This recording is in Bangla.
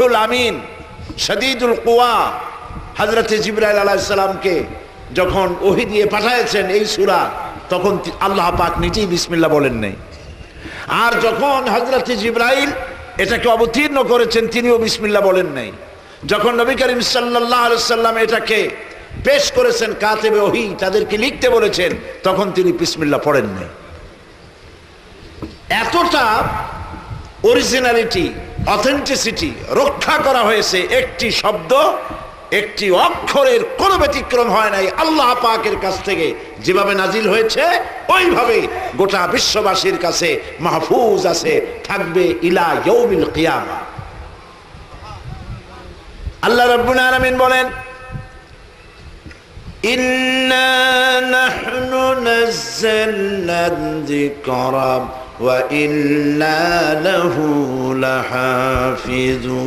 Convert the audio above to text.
রুহুল আমিন শাদীদুল কুওয়া হযরতে জিবরাইল আলাইহিস সালামকে যখন ওহী দিয়ে পাঠাইছেন এই সূরা, তখন আল্লাহ পাক নিজেই বিসমিল্লাহ বলেন নাই। আর যখন হযরতে জিবরাইল এটাকে অবতীর্ণ করেছেন, তিনিও বিসমিল্লাহ বলেন নাই। যখন নবী করিম সাল্লাল্লাহু আলাইহি ওয়াসাল্লাম এটাকে পেশ করেছেন কাতেবে ওহী, তাদেরকে লিখতে বলেছেন, তখন তিনি বিসমিল্লাহ পড়েন নাই। এতটা অরিজিনালিটি, অথেন্টিসিটি রক্ষা করা হয়েছে। একটি শব্দ, একটি অক্ষরের কোনো ব্যতিক্রম হয় নাই। আল্লাহ পাকের কাছ থেকে যেভাবে নাজিল হয়েছে ওইভাবে গোটা বিশ্ববাসীর কাছে মাহফুজ আছে, থাকবে ইলা ইয়াউমিল কিয়ামা। আল্লাহ রাব্বুল আলামিন বলেন, ইন্না নাহনু নাযালনা যিকরা ওয়া ইন্না লাহু লাহাফিজুন।